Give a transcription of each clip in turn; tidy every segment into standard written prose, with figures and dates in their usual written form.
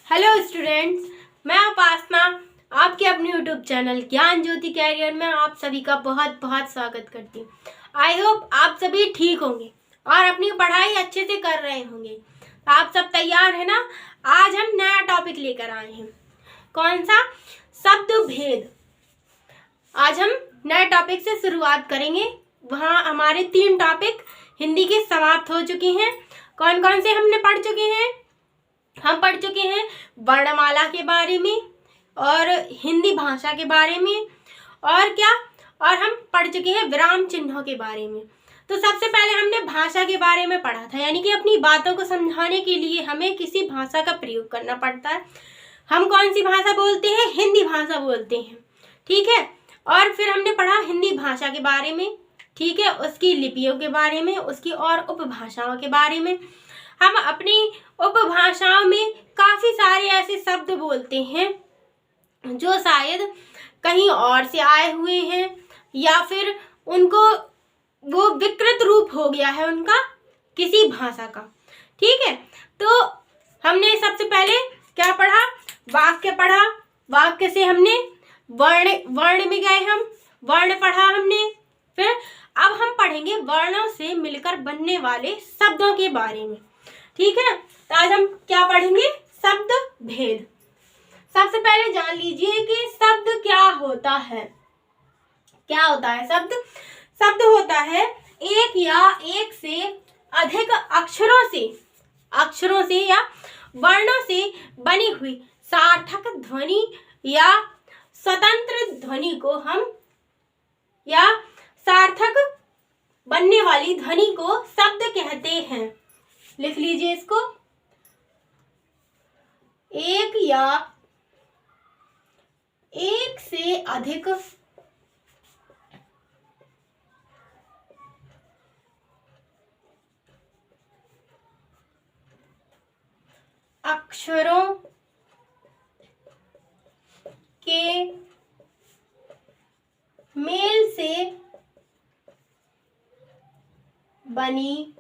Hello students, मैं उपासना आपके अपने यूट्यूब चैनल ज्ञान ज्योति कैरियर में आप सभी का बहुत बहुत स्वागत करती हूँ। आई होप आप सभी ठीक होंगे और अपनी पढ़ाई अच्छे से कर रहे होंगे। आप सब तैयार है ना? आज हम नया टॉपिक लेकर आए हैं। कौन सा? शब्द भेद। आज हम नए टॉपिक से शुरुआत करेंगे। वहाँ हमारे 3 टॉपिक हिंदी के समाप्त हो चुके हैं। कौन कौन से हमने पढ़ चुके हैं? हम पढ़ चुके हैं वर्णमाला के बारे में और हिंदी भाषा के बारे में और क्या, और हम पढ़ चुके हैं विराम चिन्हों के बारे में। तो सबसे पहले हमने भाषा के बारे में पढ़ा था, यानी कि अपनी बातों को समझाने के लिए हमें किसी भाषा का प्रयोग करना पड़ता है। हम कौन सी भाषा बोलते हैं? हिंदी भाषा बोलते हैं, ठीक है। और फिर हमने पढ़ा हिंदी भाषा के बारे में, ठीक है, उसकी लिपियों के बारे में, उसकी और उपभाषाओं के बारे में। हम अपनी उपभाषाओं में काफी सारे ऐसे शब्द बोलते हैं जो शायद कहीं और से आए हुए हैं या फिर उनको वो विकृत रूप हो गया है उनका किसी भाषा का, ठीक है। तो हमने सबसे पहले क्या पढ़ा? वाक्य पढ़ा। वाक्य से हमने वर्ण में गए, हम वर्ण पढ़ा हमने। फिर अब हम पढ़ेंगे वर्णों से मिलकर बनने वाले शब्दों के बारे में, ठीक है। तो आज हम क्या पढ़ेंगे? शब्द भेद। सबसे पहले जान लीजिए कि शब्द क्या होता है। क्या होता है शब्द? शब्द होता है एक या एक से अधिक अक्षरों से या वर्णों से बनी हुई सार्थक ध्वनि या स्वतंत्र ध्वनि को हम, या सार्थक बनने वाली ध्वनि को शब्द कहते हैं। लिख लीजिए इसको। एक या एक से अधिक अक्षरों के मेल से बनी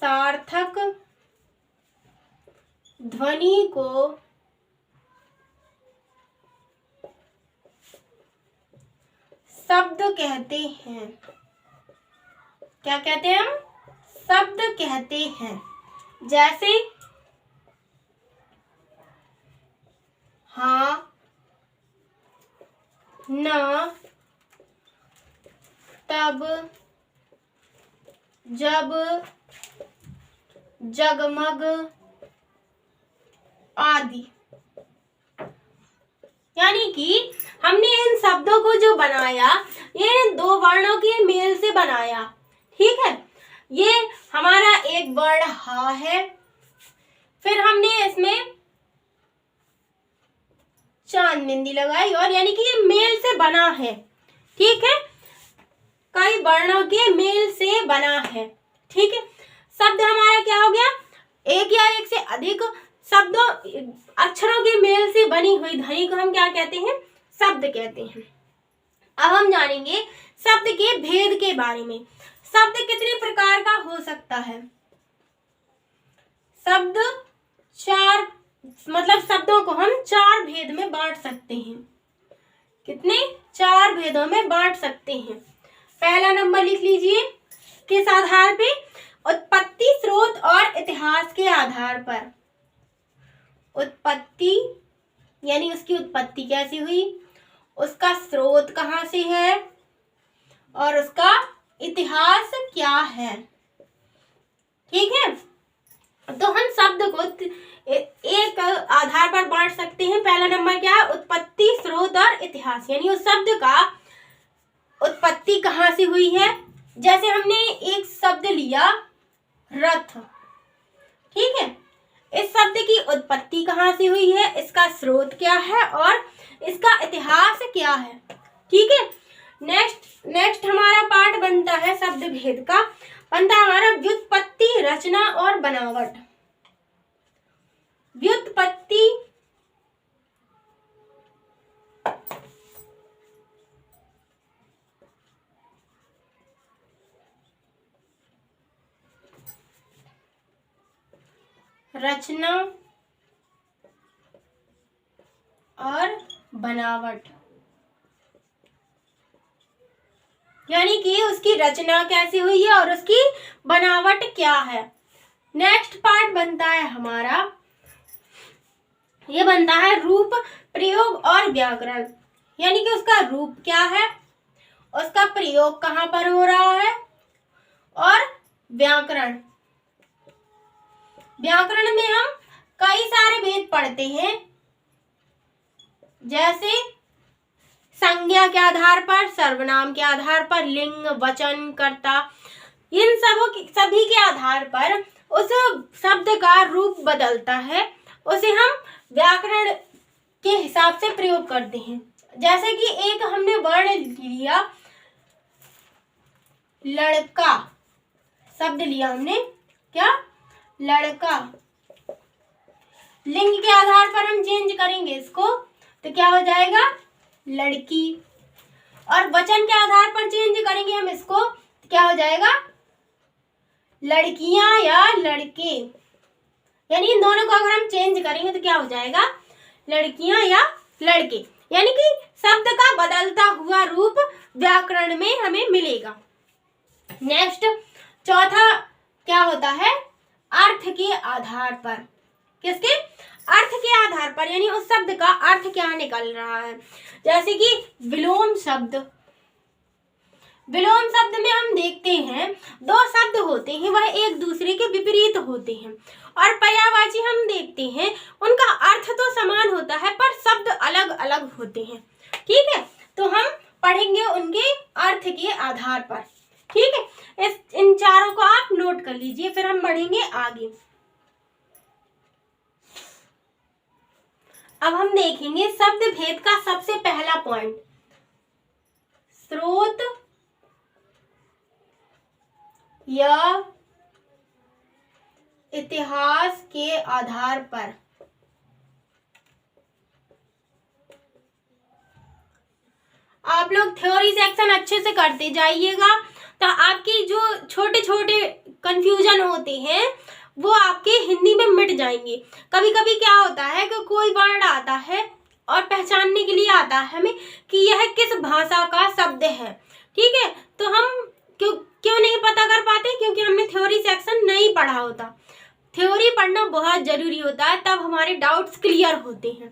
सार्थक ध्वनि को शब्द कहते हैं। क्या कहते हैं हम? शब्द कहते हैं। जैसे हाँ, न, तब, जब, जगमग आदि। यानी कि हमने इन शब्दों को जो बनाया, ये 2 वर्णों के मेल से बनाया, ठीक है। ये हमारा एक वर्ण हा है, फिर हमने इसमें चांद बिंदी लगाई, और यानी कि ये मेल से बना है, ठीक है। कई वर्णों के मेल से बना है, ठीक है। शब्द हमारा क्या हो गया? एक या एक से अधिक शब्दों अक्षरों के मेल से बनी हुई ध्वनि को हम क्या कहते हैं? शब्द कहते हैं। अब हम जानेंगे शब्द के भेद के बारे में। शब्द कितने प्रकार का हो सकता है? शब्द 4, मतलब शब्दों को हम 4 भेद में बांट सकते हैं। कितने? 4 भेदों में बांट सकते हैं। पहला नंबर लिख लीजिए। किस आधार पे? उत्पत्ति, स्रोत और इतिहास के आधार पर। उत्पत्ति यानी उसकी उत्पत्ति कैसी हुई, उसका स्रोत कहाँ से है और उसका इतिहास क्या है, ठीक है। तो हम शब्द को एक आधार पर बांट सकते हैं। पहला नंबर क्या है? उत्पत्ति, स्रोत और इतिहास, यानी उस शब्द का उत्पत्ति कहाँ से हुई है। जैसे हमने एक शब्द लिया रथ, ठीक है। इस शब्द की उत्पत्ति कहाँ से हुई है, इसका स्रोत क्या है और इसका इतिहास क्या है, ठीक है। नेक्स्ट हमारा पार्ट बनता है शब्द भेद का, बनता है हमारा व्युत्पत्ति, रचना और बनावट। व्युत्पत्ति रचना और बनावट, यानी कि उसकी रचना कैसी हुई है और उसकी बनावट क्या है। नेक्स्ट पार्ट बनता है हमारा, ये बनता है रूप, प्रयोग और व्याकरण, यानी कि उसका रूप क्या है, उसका प्रयोग कहाँ पर हो रहा है, और व्याकरण। व्याकरण में हम कई सारे भेद पढ़ते हैं, जैसे संज्ञा के आधार पर, सर्वनाम के आधार पर, लिंग, वचन, कर्ता, इन सभी के आधार पर उस शब्द का रूप बदलता है, उसे हम व्याकरण के हिसाब से प्रयोग करते हैं। जैसे कि एक हमने वर्ण लिया, लड़का शब्द लिया हमने, क्या, लड़का। लिंग के आधार पर हम चेंज करेंगे इसको, तो क्या हो जाएगा, लड़की। और वचन के आधार पर चेंज करेंगे हम इसको, तो क्या हो जाएगा, लड़कियां या लड़के। यानी इन दोनों को अगर हम चेंज करेंगे तो क्या हो जाएगा, लड़कियां या लड़के। यानी कि शब्द का बदलता हुआ रूप व्याकरण में हमें मिलेगा। नेक्स्ट चौथा क्या होता है, अर्थ के आधार पर। किसके, अर्थ के आधार पर, यानी उस शब्द का अर्थ क्या निकल रहा है। जैसे कि विलोम शब्द, विलोम शब्द में हम देखते हैं दो शब्द होते हैं, वह एक दूसरे के विपरीत होते हैं, और पर्यायवाची हम देखते हैं उनका अर्थ तो समान होता है पर शब्द अलग अलग होते हैं। ठीक है, तो हम पढ़ेंगे उनके अर्थ के आधार पर। ठीक है, इन चारों को आप नोट कर लीजिए, फिर हम बढ़ेंगे आगे। अब हम देखेंगे शब्द भेद का सबसे पहला पॉइंट, स्रोत या इतिहास के आधार पर। आप लोग थ्योरी सेक्शन अच्छे से करते जाइएगा, तो आपकी जो छोटे छोटे कंफ्यूजन होते हैं वो आपके हिंदी में मिट जाएंगे। कभी कभी क्या होता है कि कोई वर्ड आता है और पहचानने के लिए आता है हमें कि यह किस भाषा का शब्द है। ठीक है, तो हम क्यों नहीं पता कर पाते, क्योंकि हमने थ्योरी सेक्शन नहीं पढ़ा होता। थ्योरी पढ़ना बहुत जरूरी होता है, तब हमारे डाउट्स क्लियर होते हैं।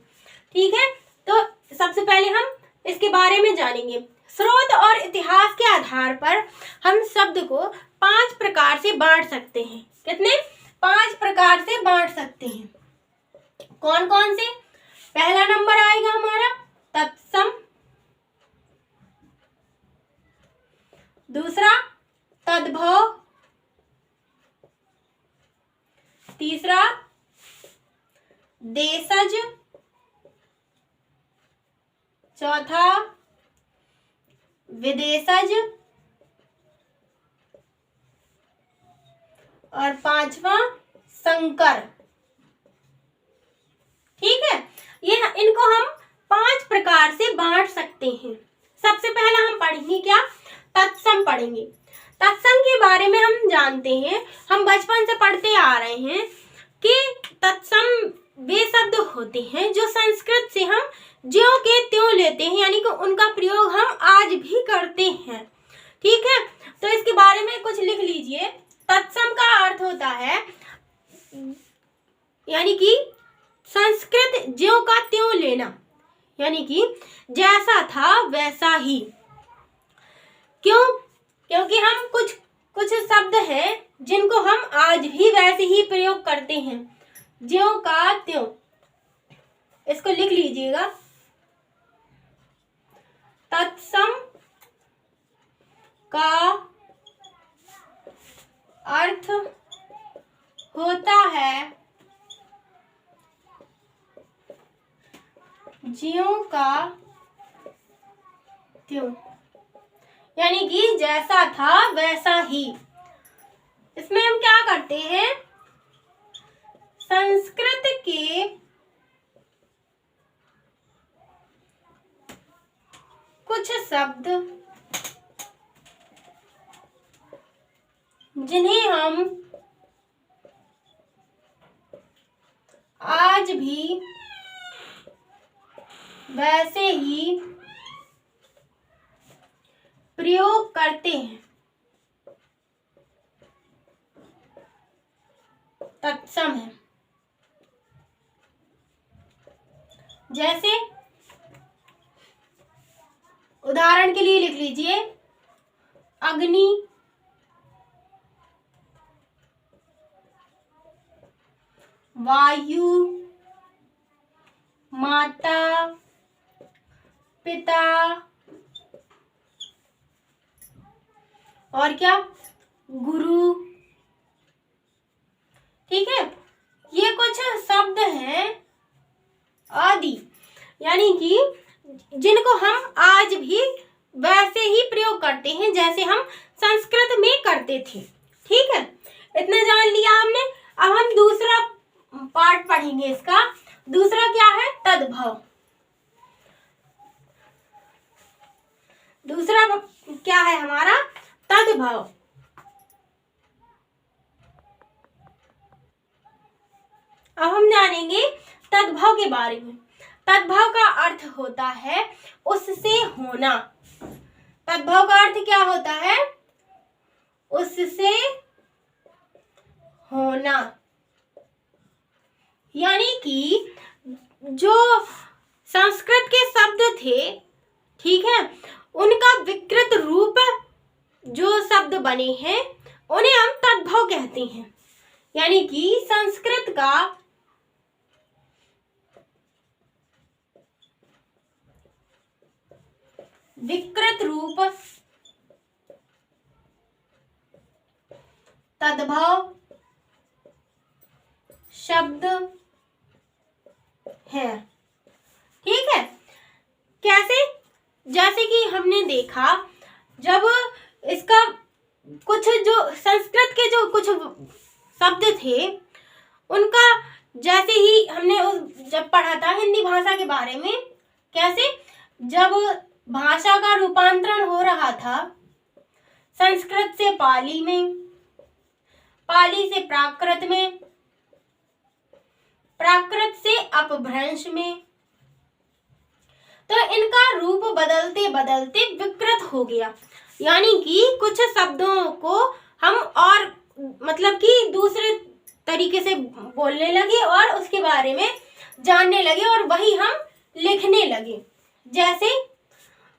ठीक है, तो सबसे पहले हम इसके बारे में जानेंगे। स्रोत और इतिहास के आधार पर हम शब्द को 5 प्रकार से बांट सकते हैं। कितने, 5 प्रकार से बांट सकते हैं। कौन कौन से, पहला नंबर आएगा हमारा तत्सम, दूसरा तद्भव, तीसरा देशज, चौथा विदेशज, और 5वां संकर। ठीक है, ये इनको हम 5 प्रकार से बांट सकते हैं। सबसे पहला हम पढ़ेंगे क्या, तत्सम पढ़ेंगे। तत्सम के बारे में हम जानते हैं, हम बचपन से पढ़ते आ रहे हैं कि तत्सम वे शब्द होते हैं जो संस्कृत से हम ज्यों के त्यों लेते हैं, यानी कि उनका प्रयोग हम आज भी करते हैं। ठीक है, तो इसके बारे में कुछ लिख लीजिए। तत्सम का अर्थ होता है, यानी कि संस्कृत ज्यों का त्यों लेना, यानी कि जैसा था वैसा ही। क्यों, क्योंकि हम कुछ शब्द हैं जिनको हम आज भी वैसे ही प्रयोग करते हैं, ज्यों का त्यों। इसको लिख लीजिएगा। तत्सम का अर्थ होता है ज्यों का त्यों, यानी कि जैसा था वैसा ही। इसमें हम क्या करते हैं, संस्कृत के कुछ शब्द जिन्हें हम आज भी वैसे ही प्रयोग करते हैं। तत्सम है। जैसे उदाहरण के लिए लिख लीजिए अग्नि, वायु, माता, पिता और क्या, गुरु। ठीक है, ये कुछ शब्द हैं आदि, यानी कि जिनको हम आज भी वैसे ही प्रयोग करते हैं जैसे हम संस्कृत में करते थे। ठीक है, इतना जान लिया हमने। अब हम दूसरा पार्ट पढ़ेंगे इसका। दूसरा क्या है, तद्भव। दूसरा क्या है हमारा, तद्भव। अब हम जानेंगे तद्भव के बारे में। तद्भव का अर्थ होता है उससे होना। तद्भव का अर्थ क्या होता है, उससे होना। यानी कि जो संस्कृत के शब्द थे, ठीक है, उनका विकृत रूप जो शब्द बने हैं उन्हें हम तद्भव कहते हैं। यानी कि संस्कृत का विकृत रूप तद्भव शब्द है। ठीक है, कैसे, जैसे कि हमने देखा जब इसका कुछ जो संस्कृत के जो कुछ शब्द थे उनका, जैसे ही हमने जब पढ़ा था हिंदी भाषा के बारे में, कैसे जब भाषा का रूपांतरण हो रहा था संस्कृत से पाली में, पाली से प्राकृत में, प्राकृत से अपभ्रंश में, तो इनका रूप बदलते बदलते विकृत हो गया। यानी कि कुछ शब्दों को हम और मतलब कि दूसरे तरीके से बोलने लगे और उसके बारे में जानने लगे और वही हम लिखने लगे।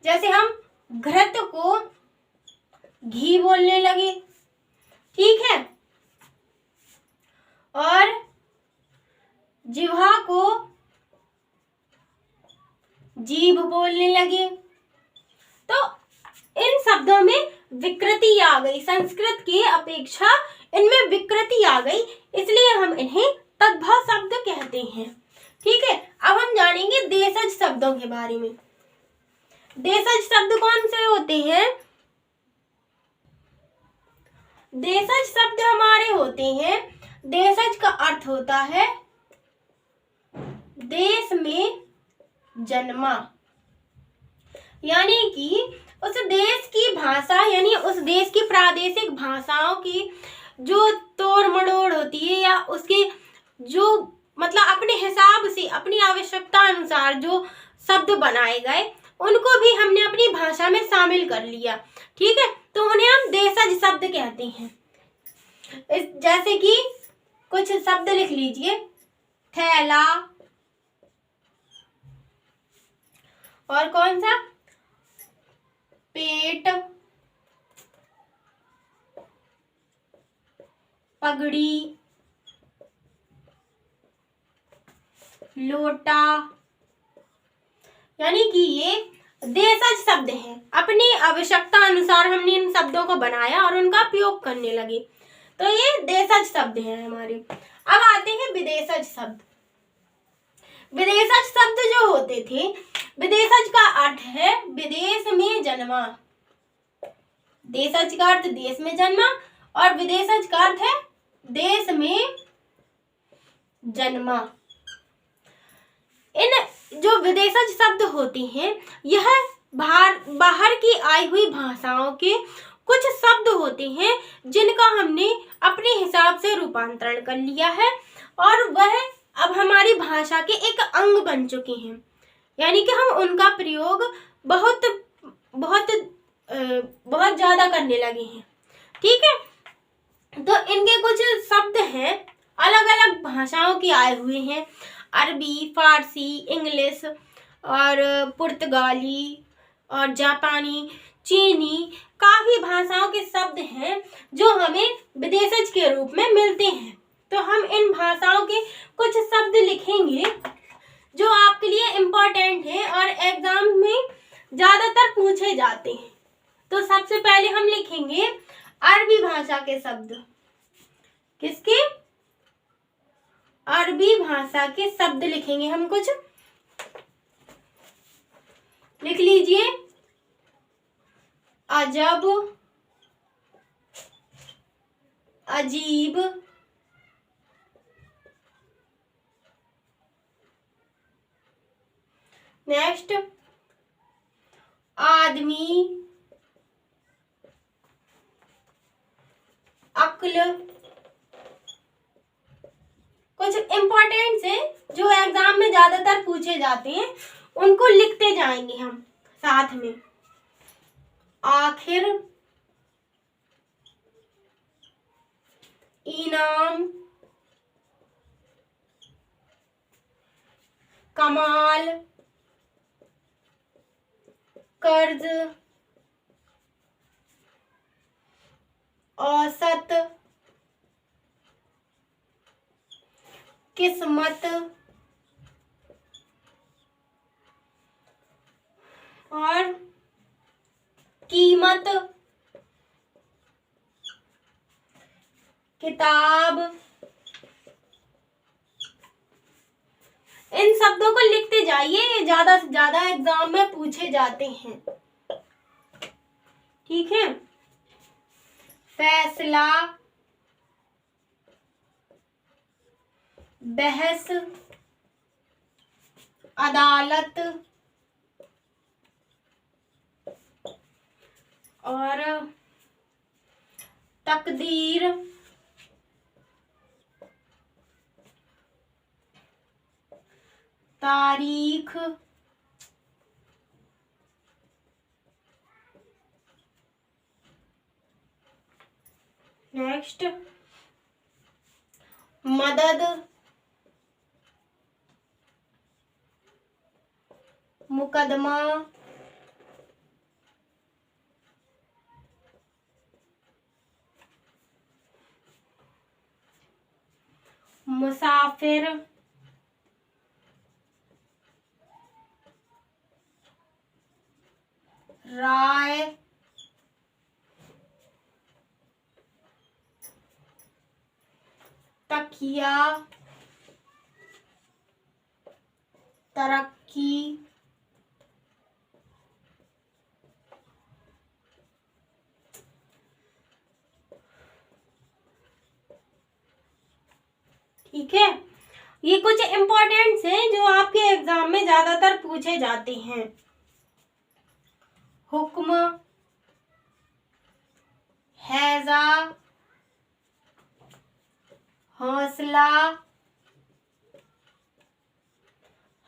जैसे हम घृत को घी बोलने लगे, ठीक है, और जिह्वा को जीभ बोलने लगे। तो इन शब्दों में विकृति आ गई, संस्कृत की अपेक्षा इनमें विकृति आ गई, इसलिए हम इन्हें तद्भव शब्द कहते हैं। ठीक है, अब हम जानेंगे देशज शब्दों के बारे में। देशज शब्द कौन से होते हैं? देशज शब्द हमारे होते हैं, देशज का अर्थ होता है देश में जन्मा। यानी कि उस देश की भाषा, यानी उस देश की प्रादेशिक भाषाओं की जो तोड़ मड़ोड़ होती है या उसके जो मतलब अपने हिसाब से अपनी आवश्यकता अनुसार जो शब्द बनाए गए उनको भी हमने अपनी भाषा में शामिल कर लिया। ठीक है, तो उन्हें हम देशज शब्द कहते हैं। जैसे कि कुछ शब्द लिख लीजिए, थैला, और कौन सा, पेट, पगड़ी, लोटा। यानी कि ये देशज शब्द हैं। अपनी आवश्यकता अनुसार हमने इन शब्दों को बनाया और उनका प्रयोग करने लगे, तो ये देशज शब्द हैं हमारे। अब आते हैं विदेशज शब्द। विदेशज शब्द जो होते थे, विदेशज का अर्थ है विदेश में जन्मा। देशज का अर्थ देश में जन्मा और विदेशज का अर्थ है देश में जन्मा। इन जो विदेशज शब्द होते हैं यह बाहर की आई हुई भाषाओं के कुछ शब्द होते हैं जिनका हमने अपने हिसाब से रूपांतरण कर लिया है और वह अब हमारी भाषा के एक अंग बन चुके हैं, यानी कि हम उनका प्रयोग बहुत बहुत बहुत ज्यादा करने लगे हैं। ठीक है, तो इनके कुछ शब्द हैं अलग अलग भाषाओं के आए हुए हैं, अरबी, फारसी, इंग्लिश और पुर्तगाली और जापानी, चीनी, काफी भाषाओं के शब्द हैं जो हमें विदेशज के रूप में मिलते हैं। तो हम इन भाषाओं के कुछ शब्द लिखेंगे जो आपके लिए इम्पोर्टेंट है और एग्जाम में ज्यादातर पूछे जाते हैं। तो सबसे पहले हम लिखेंगे अरबी भाषा के शब्द। किसके? अरबी भाषा के शब्द लिखेंगे हम कुछ। लिख लीजिए, अजब, अजीब, नेक्स्ट आदमी, अक्ल। कुछ इम्पोर्टेंट है जो एग्जाम में ज्यादातर पूछे जाते हैं, उनको लिखते जाएंगे हम साथ में। आखिर, इनाम, कमाल, कर्ज, औसत, किस्मत और कीमत, किताब। इन शब्दों को लिखते जाइए, ये ज्यादा से ज्यादा एग्जाम में पूछे जाते हैं। ठीक है, फैसला, बहस, अदालत और तकदीर, तारीख, नेक्स्ट मदद, मुकदमा, मुसाफिर, राय, तकिया, तरक्की, ठीक है। ये कुछ इम्पोर्टेंट्स हैं जो आपके एग्जाम में ज्यादातर पूछे जाते हैं। हुक्म, हैजा, हौसला,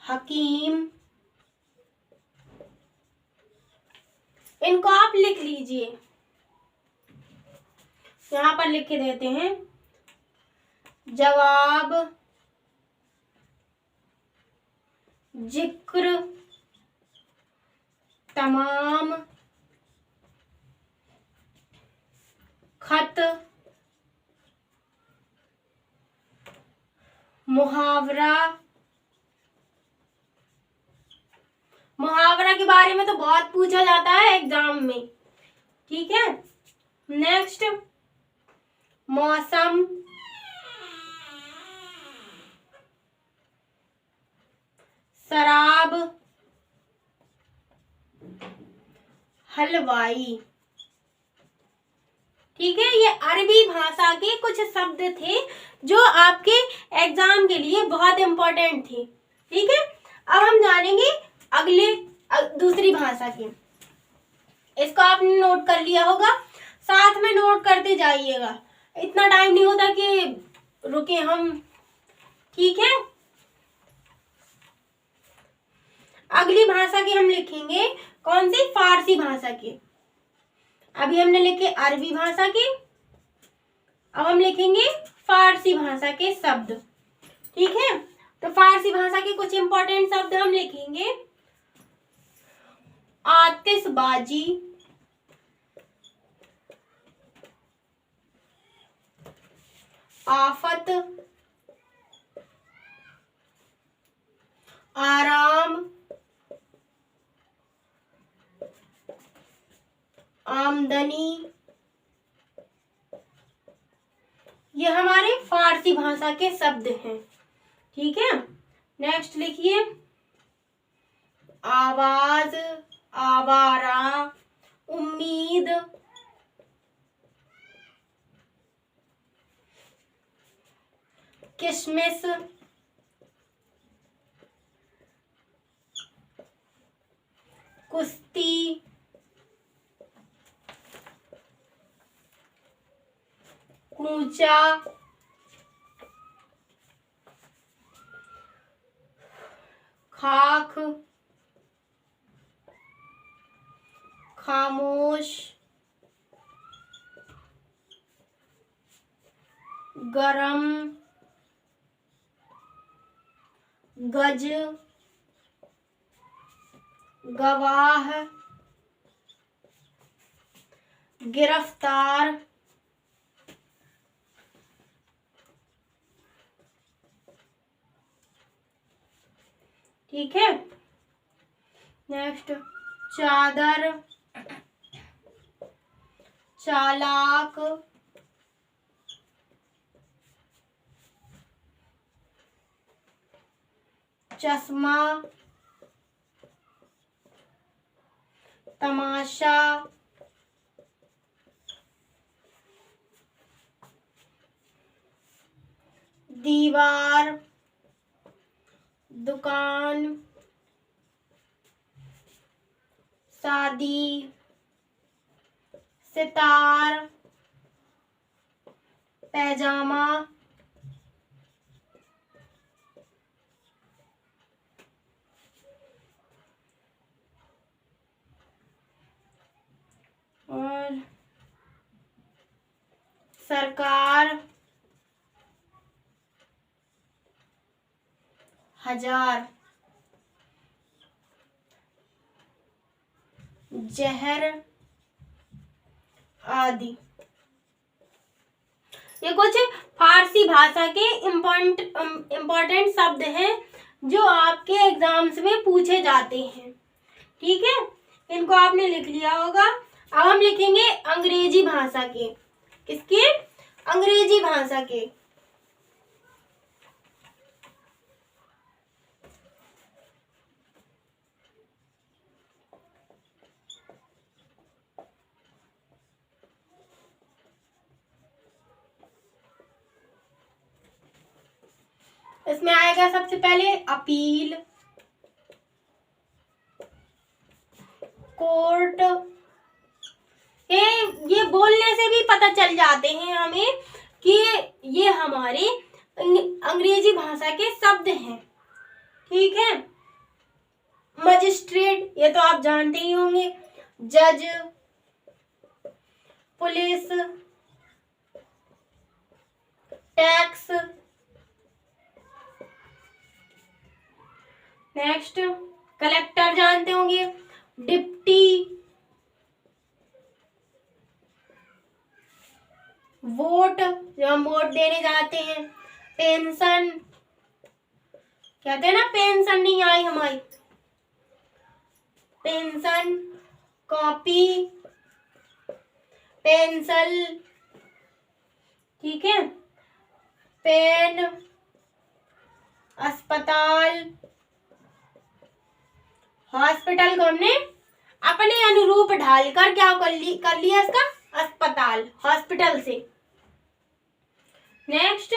हकीम। इनको आप लिख लीजिए, यहां पर लिख के देते हैं। जवाब, जिक्र, तमाम, खत, मुहावरा। मुहावरा के बारे में तो बहुत पूछा जाता है एग्जाम में। ठीक है, नेक्स्ट मौसम, शराब, हलवाई। ठीक है, ये अरबी भाषा के कुछ शब्द थे जो आपके एग्जाम के लिए बहुत इंपॉर्टेंट थे। ठीक है, अब हम जानेंगे अगले दूसरी भाषा की। इसको आपने नोट कर लिया होगा, साथ में नोट करते जाइएगा, इतना टाइम नहीं होता कि रुके हम। ठीक है, अगली भाषा की हम लिखेंगे कौन सी, फारसी भाषा की। अभी हमने लिखे अरबी भाषा की, अब हम लिखेंगे फारसी भाषा के शब्द। ठीक है, तो फारसी भाषा के कुछ इंपॉर्टेंट शब्द हम लिखेंगे। आतिशबाजी, आफत, आराम, आमदनी, ये हमारे फारसी भाषा के शब्द हैं। ठीक है, नेक्स्ट लिखिए आवाज, आवारा, उम्मीद, किशमिश, कुश्ती, कूचा, खाक, खामोश, गरम, गज, गवाह, गिरफ्तार, ठीक है। नेक्स्ट चादर, चालाक, चश्मा, तमाशा, दीवार, दुकान, शादी, सितार, पैजामा, और सरकार, हजार, जहर आदि। ये कुछ फारसी भाषा के इम्पोर्टेंट शब्द हैं जो आपके एग्जाम्स में पूछे जाते हैं। ठीक है, इनको आपने लिख लिया होगा। अब हम लिखेंगे अंग्रेजी भाषा के। किसके? अंग्रेजी भाषा के। इसमें आएगा सबसे पहले अपील, कोर्ट। ये बोलने से भी पता चल जाते हैं हमें कि ये हमारे अंग्रेजी भाषा के शब्द हैं। ठीक है, मजिस्ट्रेट, ये तो आप जानते ही होंगे। जज, पुलिस, टैक्स। नेक्स्ट कलेक्टर जानते होंगे, डिप्टी, वोट, जो हम वोट देने जाते हैं। पेंशन, कहते हैं ना पेंशन नहीं आई हमारी, पेंशन। कॉपी, पेंसिल, ठीक है। पेन, अस्पताल। हॉस्पिटल को हमने अपने अनुरूप ढालकर क्या कर लिया इसका अस्पताल, हॉस्पिटल से। नेक्स्ट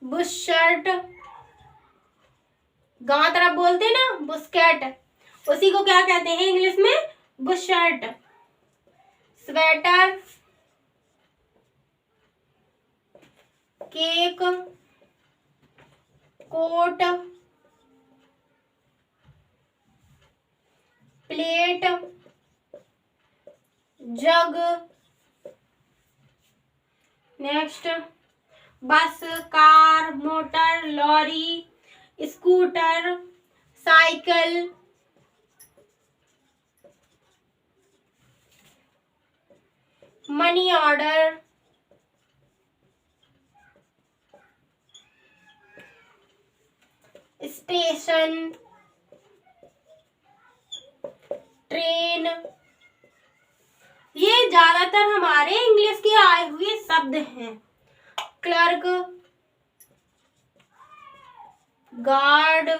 बुश शर्ट, गांव तरफ बोलते हैं ना बुस्केट, उसी को क्या कहते हैं इंग्लिश में? Bush shirt. Sweater, cake, coat, plate, jug. Next, bus, car, motor, lorry, scooter, cycle, money order, station, train. ये ज्यादातर हमारे इंग्लिश के आए हुए शब्द हैं। क्लर्क, गार्ड,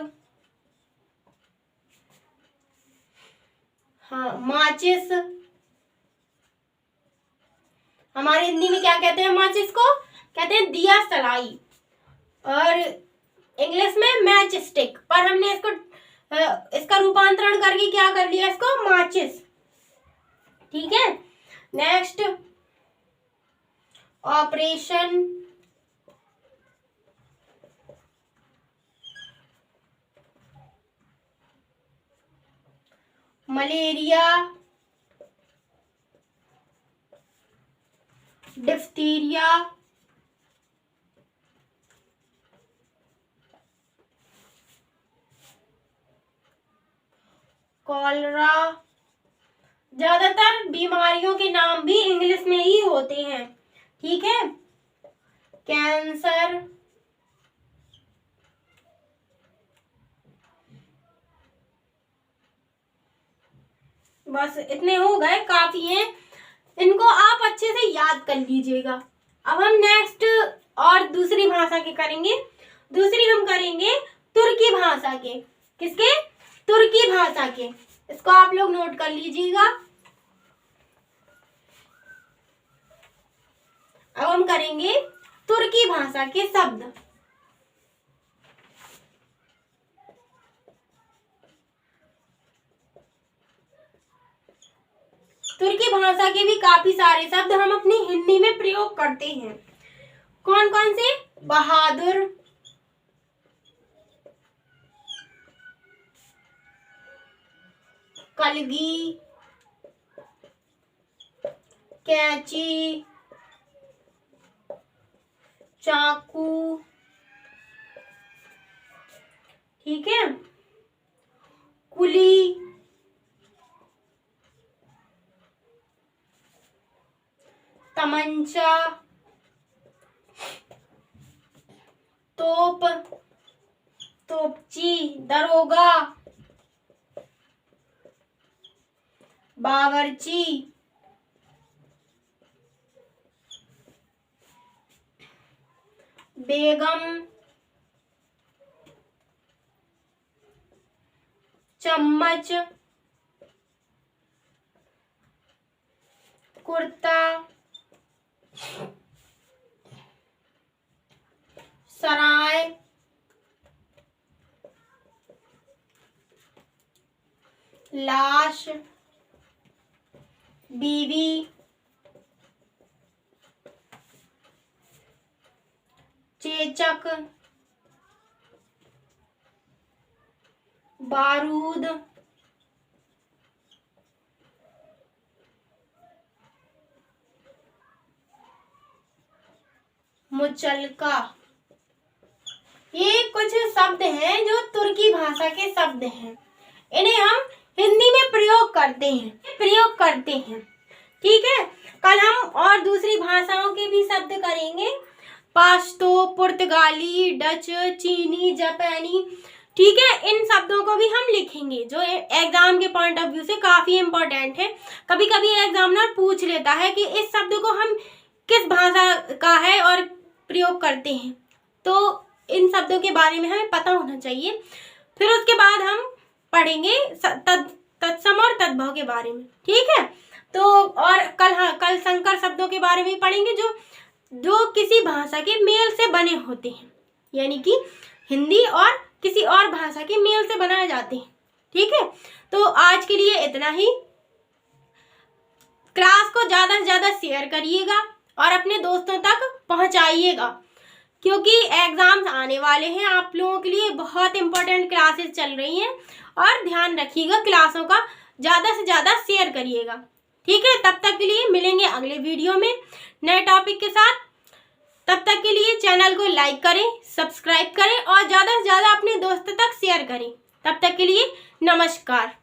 हाँ, माचिस। हमारे हिंदी में क्या कहते हैं माचिस को? कहते हैं दिया सलाई। और इंग्लिश में मैच स्टिक, पर हमने इसका रूपांतरण करके क्या कर लिया, इसको माचिस। ठीक है। Next, operation, malaria, diphtheria, cholera. ज्यादातर बीमारियों के नाम भी इंग्लिश में ही होते हैं। ठीक है। कैंसर, बस इतने हो गए, काफी हैं। इनको आप अच्छे से याद कर लीजिएगा। अब हम नेक्स्ट और दूसरी भाषा के करेंगे। दूसरी हम करेंगे तुर्की भाषा के। किसके? तुर्की भाषा के। इसको आप लोग नोट कर लीजिएगा। अब हम करेंगे तुर्की भाषा के शब्द। तुर्की भाषा के भी काफी सारे शब्द हम अपनी हिंदी में प्रयोग करते हैं। कौन कौन से? बहादुर, कलगी, कैंची, चाकू। ठीक है। कुली, तमंचा, तोप, तोपची, दरोगा, बावर्ची, बेगम, चम्मच, कुर्ता, सराय, लाश, बीवी, चेचक, बारूद, मुचलका। ये कुछ शब्द हैं जो तुर्की भाषा के शब्द हैं। इन्हें हम हिंदी में प्रयोग करते हैं। ठीक है। कल हम और दूसरी भाषाओं के भी शब्द करेंगे। पाश्तो, पुर्तगाली, डच, चीनी, जापानी। ठीक है। इन शब्दों को भी हम लिखेंगे जो एग्जाम के पॉइंट ऑफ व्यू से काफी इंपॉर्टेंट है। कभी कभी एग्जामिनर पूछ लेता है कि इस शब्द को हम किस भाषा का है और प्रयोग करते हैं, तो इन शब्दों के बारे में हमें पता होना चाहिए। फिर उसके बाद हम पढ़ेंगे तत्सम और तद्भव के बारे में। ठीक है। तो और कल संकर शब्दों के बारे में पढ़ेंगे जो किसी भाषा के मेल से बने होते हैं, यानी कि हिंदी और किसी और भाषा के मेल से बनाए जाते हैं। ठीक है। तो आज के लिए इतना ही। क्लास को ज्यादा से ज्यादा शेयर करिएगा और अपने दोस्तों तक पहुंचाइएगा। क्योंकि एग्ज़ाम्स आने वाले हैं। आप लोगों के लिए बहुत इंपॉर्टेंट क्लासेस चल रही हैं और ध्यान रखिएगा, क्लासों का ज़्यादा से ज़्यादा शेयर करिएगा। ठीक है, तब तक के लिए मिलेंगे अगले वीडियो में नए टॉपिक के साथ। तब तक के लिए चैनल को लाइक करें, सब्सक्राइब करें और ज़्यादा से ज़्यादा अपने दोस्तों तक शेयर करें। तब तक के लिए नमस्कार।